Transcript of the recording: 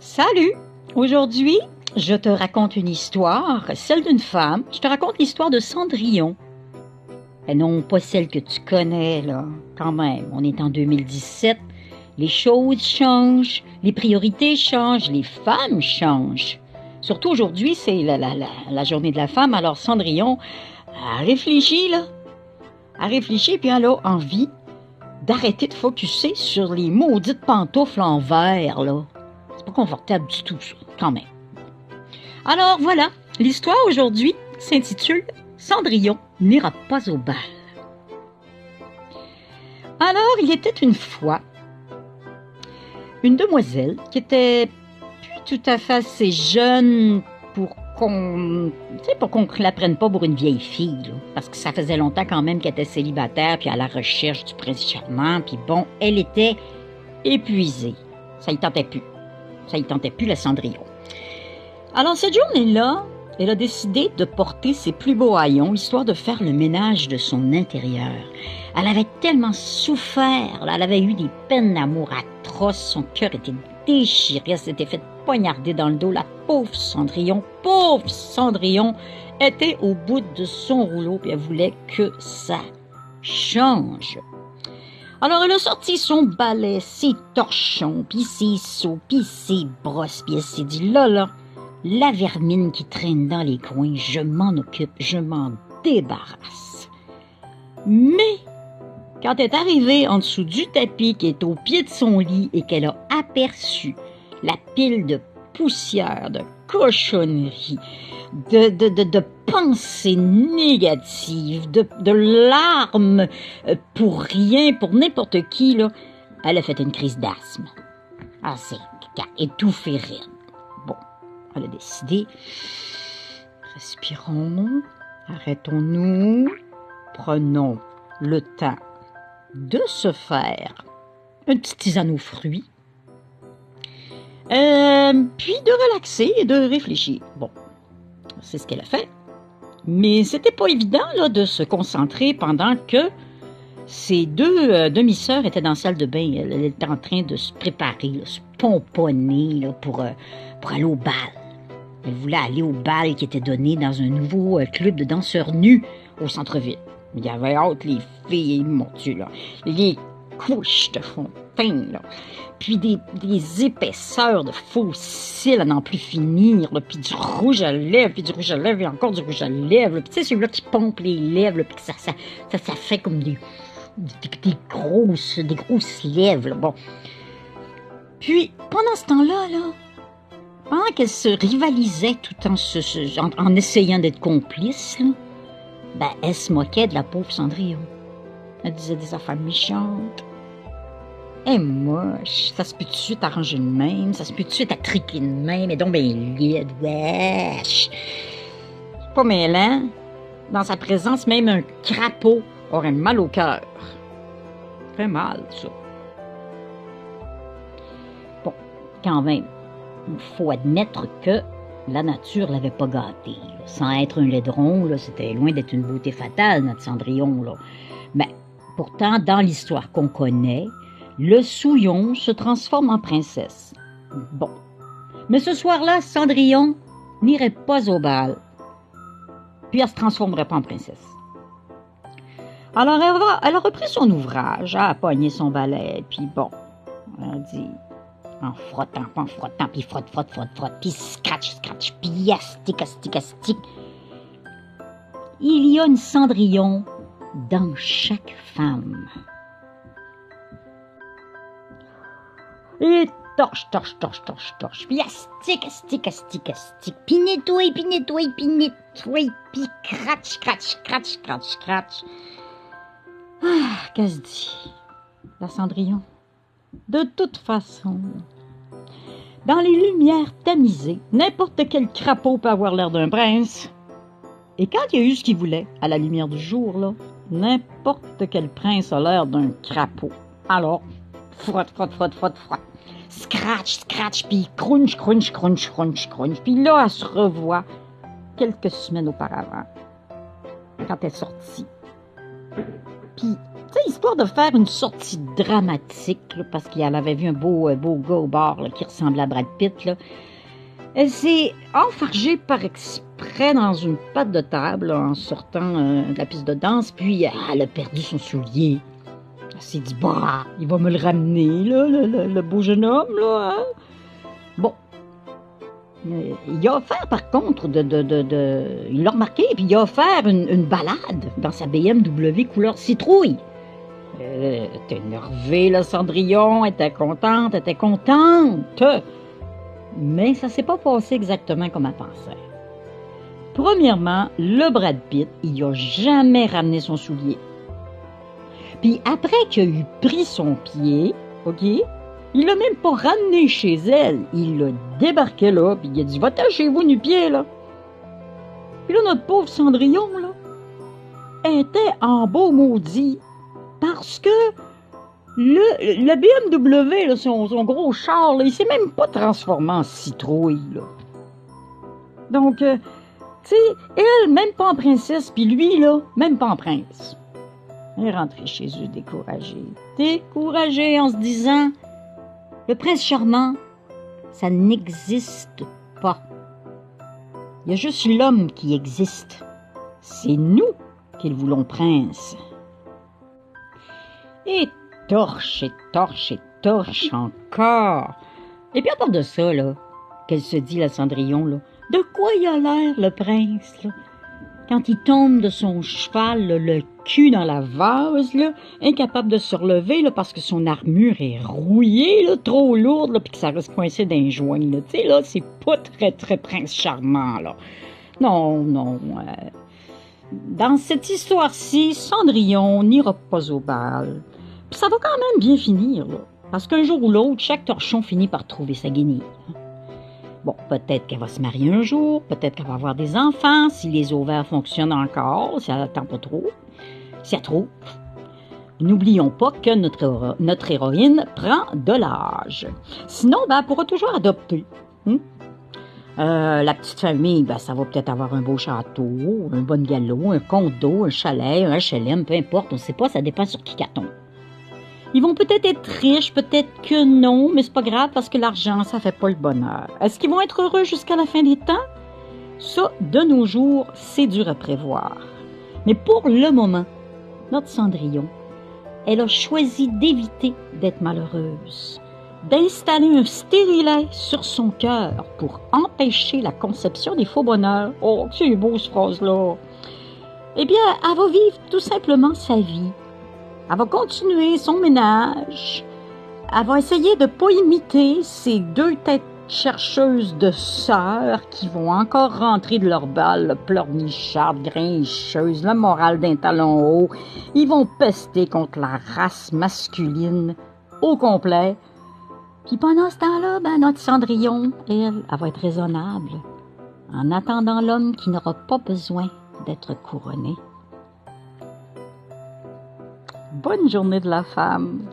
Salut! Aujourd'hui, je te raconte une histoire, celle d'une femme. Je te raconte l'histoire de Cendrillon. Et non, pas celle que tu connais, là. Quand même, on est en 2017. Les choses changent, les priorités changent, les femmes changent. Surtout aujourd'hui, c'est la journée de la femme. Alors Cendrillon a réfléchi, là. A réfléchi, puis elle a envie d'arrêter de focusser sur les maudites pantoufles en verre, là. C'est pas confortable du tout, ça, quand même. Alors voilà, l'histoire aujourd'hui s'intitule « Cendrillon n'ira pas au bal ». Alors, il était une fois une demoiselle qui était plus tout à fait assez jeune pour qu'on la prenne pas pour une vieille fille, là, parce que ça faisait longtemps quand même qu'elle était célibataire, puis à la recherche du prince charmant, puis bon, elle était épuisée. Ça y tentait plus. Ça y tentait plus, la Cendrillon. Alors, cette journée-là, elle a décidé de porter ses plus beaux haillons, histoire de faire le ménage de son intérieur. Elle avait tellement souffert, là, elle avait eu des peines d'amour atroces, son cœur était déchiré, elle s'était fait poignarder dans le dos. La pauvre Cendrillon était au bout de son rouleau, puis elle voulait que ça change. Alors, elle a sorti son balai, ses torchons, puis ses seaux, puis ses brosses, puis elle s'est dit, là, la vermine qui traîne dans les coins, je m'en occupe, je m'en débarrasse. Mais, quand elle est arrivée en dessous du tapis qui est au pied de son lit et qu'elle a aperçu la pile de poussière, de cochonneries, de pensées négatives, de larmes pour rien, pour n'importe qui, là, elle a fait une crise d'asthme. Ah, c'est étouffé rire. Bon, elle a décidé, respirons, arrêtons-nous, prenons le temps de se faire une petite tisane aux fruits, puis de relaxer et de réfléchir. Bon, c'est ce qu'elle a fait. Mais c'était pas évident là, de se concentrer pendant que ses deux demi-sœurs étaient dans la salle de bain. Elle était en train de se préparer, là, se pomponner là, pour aller au bal. Elle voulait aller au bal qui était donné dans un nouveau club de danseurs nus au centre-ville. Il y avait hâte, les filles, mon Dieu, là, les couches de fond de teint, là, puis des épaisseurs de faux cils à n'en plus finir, là, puis du rouge à lèvres, puis du rouge à lèvres, et encore du rouge à lèvres, là, puis tu sais, celui-là qui pompe les lèvres, là, puis que ça fait comme des grosses lèvres, là, bon. Puis, pendant ce temps-là, là, pendant qu'elles se rivalisaient tout en essayant d'être complices, là, ben, elle se moquait de la pauvre Cendrillon. Elle disait des affaires méchantes. Elle est moche. Ça se peut-tu t'arranger de même? Ça se peut-tu t'attriquer de même? Et donc, ben, laide, wesh. C'est pas mêlant. Dans sa présence, même un crapaud aurait mal au cœur. Très mal, ça. Bon, quand même, il faut admettre que la nature l'avait pas gâté. Là. Sans être un laidron, là, c'était loin d'être une beauté fatale, notre Cendrillon. Là. Mais pourtant, dans l'histoire qu'on connaît, le souillon se transforme en princesse. Bon. Mais ce soir-là, Cendrillon n'irait pas au bal. Puis elle se transformerait pas en princesse. Alors elle a repris son ouvrage, elle a pogné son balai, puis bon, elle a dit... En frottant, puis frotte, puis scratch, puis astique. Il y a une Cendrillon dans chaque femme. Et torche, puis astique, puis nettoie, puis scratch. Ah, qu'est-ce que dit la Cendrillon? De toute façon, dans les lumières tamisées, n'importe quel crapaud peut avoir l'air d'un prince. Et quand il y a eu ce qu'il voulait, à la lumière du jour, là, n'importe quel prince a l'air d'un crapaud. Alors, frotte. Scratch, puis crunch. Puis là, elle se revoit quelques semaines auparavant, quand elle est sortie. Puis, tu sais, histoire de faire une sortie dramatique, là, parce qu'elle avait vu un beau gars au bar là, qui ressemblait à Brad Pitt, là. Elle s'est enfargée par exprès dans une patte de table là, en sortant de la piste de danse, puis elle a perdu son soulier. Elle s'est dit, bah, il va me le ramener, là, le beau jeune homme, là. Hein? Bon. Il a offert, par contre, il l'a remarqué, puis il a offert une balade dans sa BMW couleur citrouille. Elle était énervée, là, Cendrillon, elle était contente. Mais ça s'est pas passé exactement comme elle pensait. Premièrement, le Brad Pitt, il a jamais ramené son soulier. Puis après qu'il a eu pris son pied, OK, il l'a même pas ramené chez elle. Il l'a débarqué là, puis il a dit « Va-t'en chez vous du pied, là! » Puis là, notre pauvre Cendrillon, là, était en beau maudit parce que le BMW, là, son gros char, là, il s'est même pas transformé en citrouille, là. Donc, tu sais, elle, même pas en princesse, puis lui, là, même pas en prince. Elle est rentrée chez eux découragée en se disant « Le prince charmant, ça n'existe pas. Il y a juste l'homme qui existe. C'est nous qui le voulons prince. » Et torche encore. Et puis à part de ça, là, qu'elle se dit, la Cendrillon, là, de quoi il a l'air, le prince, là? Quand il tombe de son cheval, là, le cul dans la vase, là, incapable de se relever là, parce que son armure est rouillée, là, trop lourde, là, puis que ça reste coincé dans les joints. Tu sais, là, c'est pas très, très prince charmant, là. Non. Dans cette histoire-ci, Cendrillon n'ira pas au bal. Puis ça va quand même bien finir, là. Parce qu'un jour ou l'autre, chaque torchon finit par trouver sa guenille. Bon, peut-être qu'elle va se marier un jour, peut-être qu'elle va avoir des enfants, si les ovaires fonctionnent encore, si elle n'attend pas trop, si elle trouve. N'oublions pas que notre héroïne prend de l'âge. Sinon, ben, elle pourra toujours adopter. La petite famille, ben, ça va peut-être avoir un beau château, un bon galop, un condo, un chalet, un HLM, peu importe, on ne sait pas, ça dépend sur qui qu'elle tombe. Ils vont peut-être être riches, peut-être que non, mais c'est pas grave parce que l'argent, ça fait pas le bonheur. Est-ce qu'ils vont être heureux jusqu'à la fin des temps? Ça, de nos jours, c'est dur à prévoir. Mais pour le moment, notre Cendrillon, elle a choisi d'éviter d'être malheureuse, d'installer un stérilet sur son cœur pour empêcher la conception des faux bonheurs. Oh, c'est beau, cette phrase-là! Eh bien, elle va vivre tout simplement sa vie. Elle va continuer son ménage. Elle va essayer de ne pas imiter ces deux têtes chercheuses de sœurs qui vont encore rentrer de leur bal, pleurnichardes, grincheuses, le moral d'un talon haut. Ils vont pester contre la race masculine au complet. Puis pendant ce temps-là, ben, notre Cendrillon, elle va être raisonnable, en attendant l'homme qui n'aura pas besoin d'être couronné. Bonne journée de la femme.